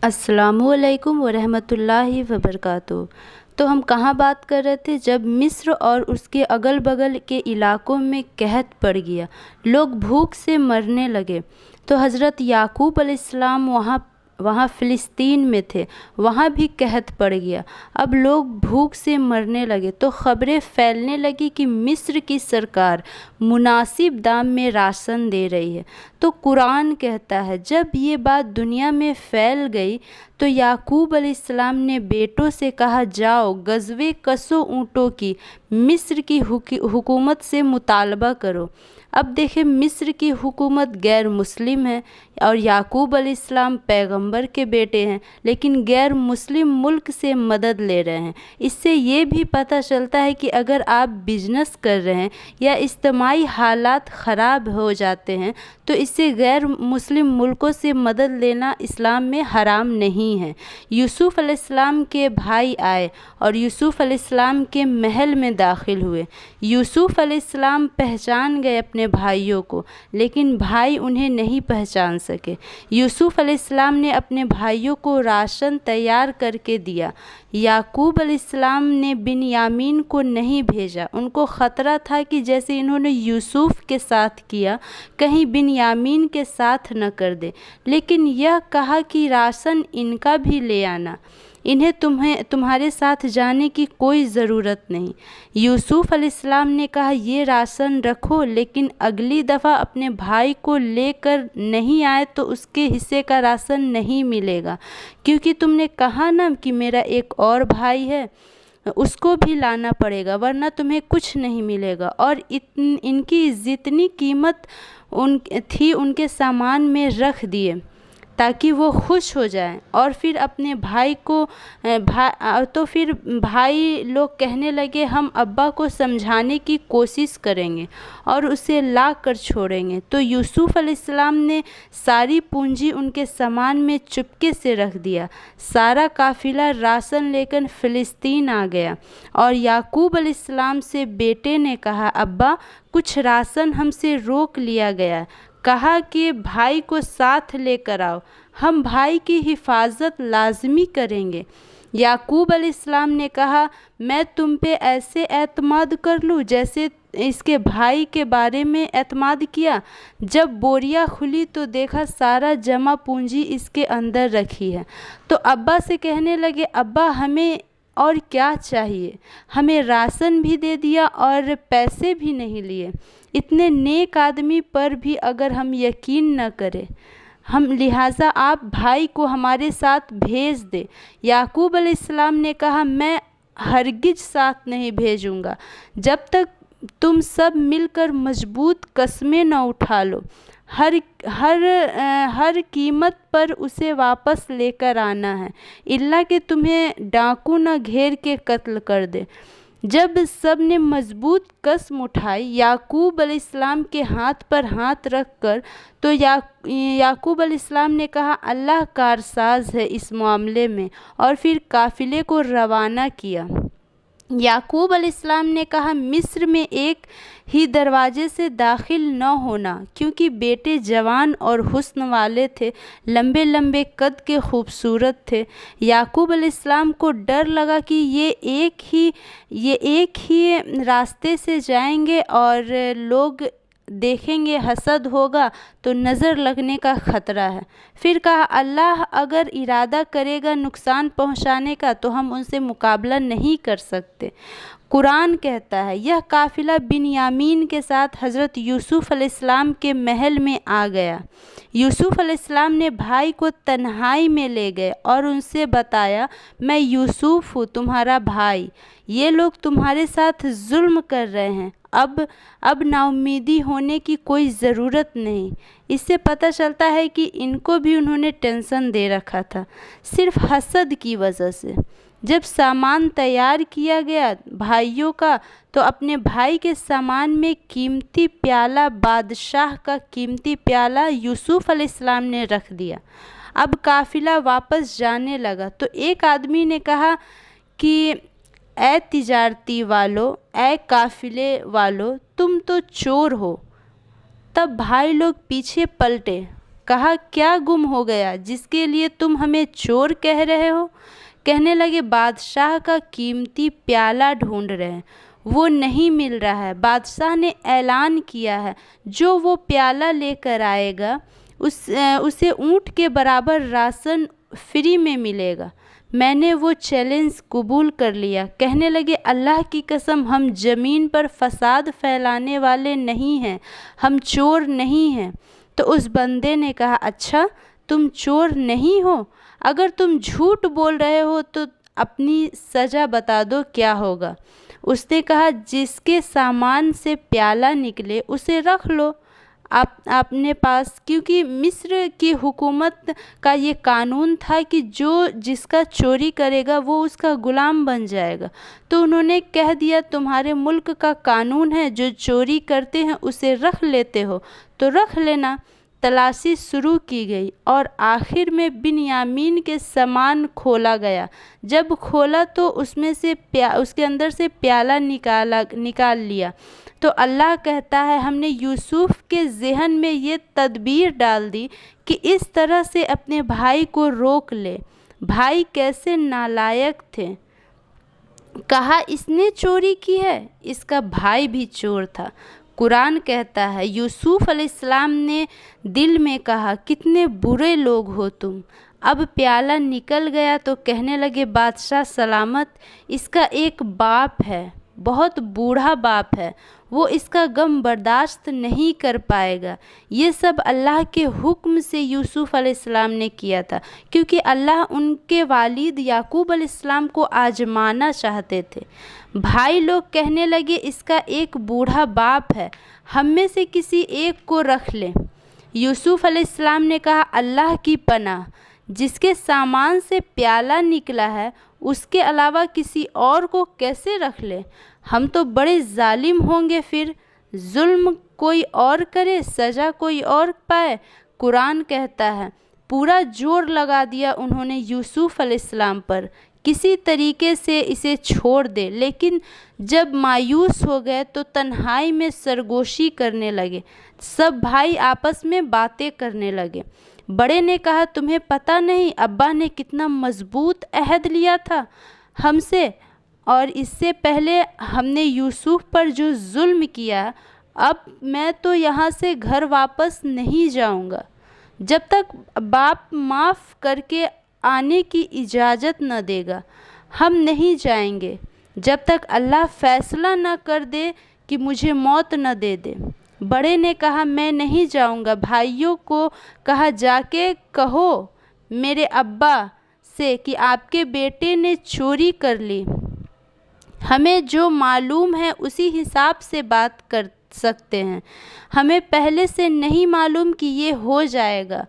अस्सलामुअलैकुम वरहमतुल्लाहि वबरकातुहू। तो हम कहाँ बात कर रहे थे? जब मिस्र और उसके अगल बगल के इलाकों में कहत पड़ गया, लोग भूख से मरने लगे, तो हज़रत याकूब अलैहिस्सलाम वहाँ फ़िलिस्तीन में थे, वहाँ भी कहत पड़ गया। अब लोग भूख से मरने लगे तो ख़बरें फैलने लगी कि मिस्र की सरकार मुनासिब दाम में राशन दे रही है। तो कुरान कहता है, जब ये बात दुनिया में फैल गई तो याकूब अलैहिस्सलाम ने बेटों से कहा, जाओ गज़वे कसो ऊँटों की, मिस्र की हुकूमत से मुतालबा करो। अब देखें, मिस्र की हुकूमत गैर मुस्लिम है और याकूब अलैहिस्सलाम पैगंबर के बेटे हैं, लेकिन गैर मुस्लिम मुल्क से मदद ले रहे हैं। इससे ये भी पता चलता है कि अगर आप बिजनेस कर रहे हैं या इज्तिमाई हालात ख़राब हो जाते हैं तो इससे गैर मुस्लिम मुल्कों से मदद लेना इस्लाम में हराम नहीं है। यूसुफ़ अलैहिस्सलाम के भाई आए और यूसुफ़ अलैहिस्सलाम के महल में दाखिल हुए। यूसुफ़ अलैहिस्सलाम पहचान गए अपने भाइयों को, लेकिन भाई उन्हें नहीं पहचान सके। यूसुफ़ अलैहिस्सलाम ने अपने भाइयों को राशन तैयार करके दिया। याकूब अलैहिस्सलाम ने बिन्यामीन को नहीं भेजा। उनको ख़तरा था कि जैसे इन्होंने यूसुफ़ के साथ किया, कहीं बिन्यामीन के साथ न कर दे, लेकिन यह कहा कि राशन इनका भी ले आना, इन्हें तुम्हारे साथ जाने की कोई ज़रूरत नहीं। यूसुफ़ अलैहिस्सलाम ने कहा, ये राशन रखो, लेकिन अगली दफ़ा अपने भाई को लेकर नहीं आए तो उसके हिस्से का राशन नहीं मिलेगा, क्योंकि तुमने कहा ना कि मेरा एक और भाई है, उसको भी लाना पड़ेगा, वरना तुम्हें कुछ नहीं मिलेगा। और इनकी जितनी कीमत थी उनके सामान में रख दिए ताकि वो खुश हो जाएं। और फिर अपने भाई को तो फिर भाई लोग कहने लगे, हम अब्बा को समझाने की कोशिश करेंगे और उसे ला कर छोड़ेंगे। तो यूसुफ़ अलैहिस्सलाम ने सारी पूंजी उनके सामान में चुपके से रख दिया। सारा काफ़िला राशन लेकर फ़िलिस्तीन आ गया और याकूब अलैहिस्सलाम से बेटे ने कहा, अब्बा कुछ राशन हमसे रोक लिया गया, कहा कि भाई को साथ लेकर आओ, हम भाई की हिफाजत लाजमी करेंगे। याकूब अलैहिस्सलाम ने कहा, मैं तुम पे ऐसे एतमाद कर लूँ जैसे इसके भाई के बारे में एतमाद किया। जब बोरिया खुली तो देखा सारा जमा पूंजी इसके अंदर रखी है। तो अब्बा से कहने लगे, अब्बा हमें और क्या चाहिए, हमें राशन भी दे दिया और पैसे भी नहीं लिए। इतने नेक आदमी पर भी अगर हम यकीन न करें, लिहाजा आप भाई को हमारे साथ भेज दे। याकूब अलैहिस्सलाम ने कहा, मैं हरगिज साथ नहीं भेजूंगा जब तक तुम सब मिलकर मजबूत कस्में न उठा लो। हर कीमत पर उसे वापस लेकर आना है, इल्ला कि तुम्हें डाकू न घेर के कत्ल कर दे। जब सब ने मजबूत कसम उठाई, याकूब अलैहिस्सलाम के हाथ पर हाथ रख कर तो याकूब अलैहिस्सलाम ने कहा, अल्लाह कारसाज है इस मामले में, और फिर काफ़िले को रवाना किया। याकूब अलैहिस्सलाम ने कहा, मिस्र में एक ही दरवाजे से दाखिल न होना, क्योंकि बेटे जवान और हुस्न वाले थे, लंबे लंबे कद के खूबसूरत थे। याकूब अलैहिस्सलाम को डर लगा कि ये एक ही रास्ते से जाएंगे और लोग देखेंगे, हसद होगा तो नज़र लगने का ख़तरा है। फिर कहा, अल्लाह अगर इरादा करेगा नुकसान पहुंचाने का तो हम उनसे मुकाबला नहीं कर सकते। कुरान कहता है, यह काफ़िला बिन्यामीन के साथ हज़रत यूसुफ़ अलैहिस्सलाम के महल में आ गया। यूसुफ़ अलैहिस्सलाम ने भाई को तन्हाई में ले गए और उनसे बताया, मैं यूसुफ़ हूँ, तुम्हारा भाई। ये लोग तुम्हारे साथ जुल्म कर रहे हैं, अब नाउम्मीदी होने की कोई ज़रूरत नहीं। इससे पता चलता है कि इनको भी उन्होंने टेंशन दे रखा था, सिर्फ हसद की वजह से। जब सामान तैयार किया गया भाइयों का, तो अपने भाई के सामान में कीमती प्याला, बादशाह का कीमती प्याला यूसुफ़ अलैहिस्सलाम ने रख दिया। अब काफ़िला वापस जाने लगा तो एक आदमी ने कहा कि ऐ तिजारती वालों, ऐ काफ़िले वालों, तुम तो चोर हो। तब भाई लोग पीछे पलटे کہا کیا گم ہو گیا جس کے لیے تم ہمیں چور کہہ رہے ہو؟ کہنے لگے بادشاہ کا قیمتی پیالہ ڈھونڈ رہے ہیں، وہ نہیں مل رہا ہے۔ بادشاہ نے اعلان کیا ہے جو وہ پیالہ لے کر آئے گا اسے اونٹ کے برابر راشن فری میں ملے گا۔ میں نے وہ چیلنج قبول کر لیا۔ کہنے لگے اللہ کی قسم ہم زمین پر فساد پھیلانے والے نہیں ہیں، ہم چور نہیں ہیں۔ تو اس بندے نے کہا اچھا تم چور نہیں ہو؟ اگر تم جھوٹ بول رہے ہو تو اپنی سزا بتا دو کیا ہوگا؟ اس نے کہا جس کے سامان سے پیالہ نکلے اسے رکھ لو اپنے پاس، کیونکہ مصر کی حکومت کا یہ قانون تھا کہ جس کا چوری کرے گا وہ اس کا غلام بن جائے گا۔ تو انہوں نے کہہ دیا تمہارے ملک کا قانون ہے جو چوری کرتے ہیں اسے رکھ لیتے ہو تو رکھ لینا۔ تلاشی شروع کی گئی اور آخر میں بنیامین کے سامان کھولا گیا۔ جب کھولا تو اس کے اندر سے پیالہ نکال لیا تو اللہ کہتا ہے ہم نے یوسف کے ذہن میں یہ تدبیر ڈال دی کہ اس طرح سے اپنے بھائی کو روک لے۔ بھائی کیسے نالائق تھے، کہا اس نے چوری کی ہے، اس کا بھائی بھی چور تھا۔ قرآن کہتا ہے یوسف علیہ السلام نے دل میں کہا کتنے برے لوگ ہو تم۔ اب پیالہ نکل گیا تو کہنے لگے بادشاہ سلامت، اس کا ایک باپ ہے، بہت بوڑھا باپ ہے، وہ اس کا غم برداشت نہیں کر پائے گا۔ یہ سب اللہ کے حکم سے یوسف علیہ السلام نے کیا تھا، کیونکہ اللہ ان کے والد یعقوب علیہ السلام کو آزمانا چاہتے تھے۔ بھائی لوگ کہنے لگے اس کا ایک بوڑھا باپ ہے، ہم میں سے کسی ایک کو رکھ لیں۔ یوسف علیہ السلام نے کہا اللہ کی پناہ، جس کے سامان سے پیالہ نکلا ہے اس کے علاوہ کسی اور کو کیسے رکھ لے؟ ہم تو بڑے ظالم ہوں گے، پھر ظلم کوئی اور کرے سزا کوئی اور پائے۔ قرآن کہتا ہے پورا زور لگا دیا انہوں نے یوسف علیہ السلام پر کسی طریقے سے اسے چھوڑ دے، لیکن جب مایوس ہو گئے تو تنہائی میں سرگوشی کرنے لگے۔ سب بھائی آپس میں باتیں کرنے لگے۔ بڑے نے کہا تمہیں پتہ نہیں ابا نے کتنا مضبوط عہد لیا تھا ہم سے، اور اس سے پہلے ہم نے یوسف پر جو ظلم کیا، اب میں تو یہاں سے گھر واپس نہیں جاؤں گا جب تک باپ معاف کر کے آنے کی اجازت نہ دے گا۔ ہم نہیں جائیں گے جب تک اللہ فیصلہ نہ کر دے کہ مجھے موت نہ دے دے۔ بڑے نے کہا میں نہیں جاؤں گا۔ بھائیوں کو کہا جا کے کہو میرے ابا سے کہ آپ کے بیٹے نے چوری کر لی، ہمیں جو معلوم ہے اسی حساب سے بات کر سکتے ہیں، ہمیں پہلے سے نہیں معلوم کہ یہ ہو جائے گا۔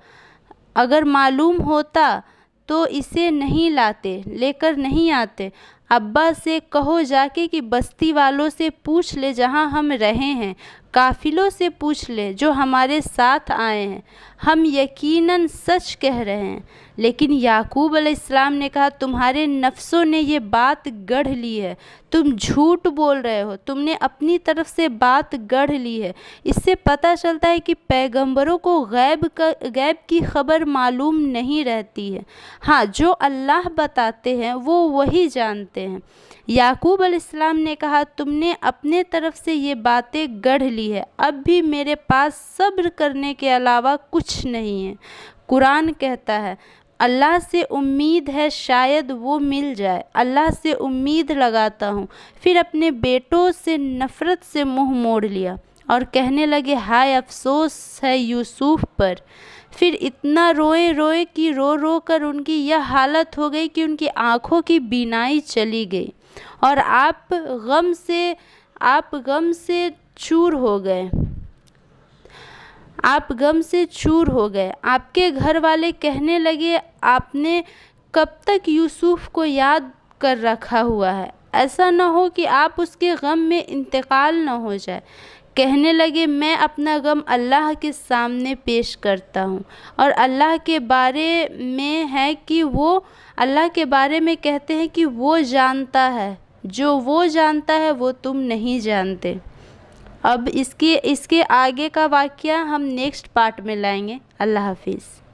اگر معلوم ہوتا تو اسے نہیں لاتے، لے کر نہیں آتے۔ ابا سے کہو جا کے کہ بستی والوں سے پوچھ لے جہاں ہم رہے ہیں، قافلوں سے پوچھ لے جو ہمارے ساتھ آئے ہیں، ہم یقیناً سچ کہہ رہے ہیں۔ لیکن یعقوب علیہ السلام نے کہا تمہارے نفسوں نے یہ بات گڑھ لی ہے، تم جھوٹ بول رہے ہو، تم نے اپنی طرف سے بات گڑھ لی ہے۔ اس سے پتہ چلتا ہے کہ پیغمبروں کو غیب کی خبر معلوم نہیں رہتی ہے، ہاں جو اللہ بتاتے ہیں وہ وہی جانتے ہیں۔ یعقوب علیہ السلام نے کہا تم نے اپنے طرف سے یہ باتیں گڑھ لی ہے، اب بھی میرے پاس صبر کرنے کے علاوہ کچھ نہیں ہے۔ قرآن کہتا ہے اللہ سے امید ہے شاید وہ مل جائے، اللہ سے امید لگاتا ہوں۔ پھر اپنے بیٹوں سے نفرت سے منہ موڑ لیا اور کہنے لگے ہائے افسوس ہے یوسف پر۔ پھر اتنا روئے کہ رو کر ان کی یہ حالت ہو گئی کہ ان کی آنکھوں کی بینائی چلی گئی، اور آپ غم سے چور ہو گئے۔ آپ کے گھر والے کہنے لگے آپ نے کب تک یوسف کو یاد کر رکھا ہوا ہے، ایسا نہ ہو کہ آپ اس کے غم میں انتقال نہ ہو جائے۔ کہنے لگے میں اپنا غم اللہ کے سامنے پیش کرتا ہوں، اور اللہ کے بارے میں کہتے ہیں کہ وہ جانتا ہے جو وہ جانتا ہے وہ تم نہیں جانتے، اب اس کے آگے کا واقعہ ہم نیکسٹ پارٹ میں لائیں گے۔ اللہ حافظ۔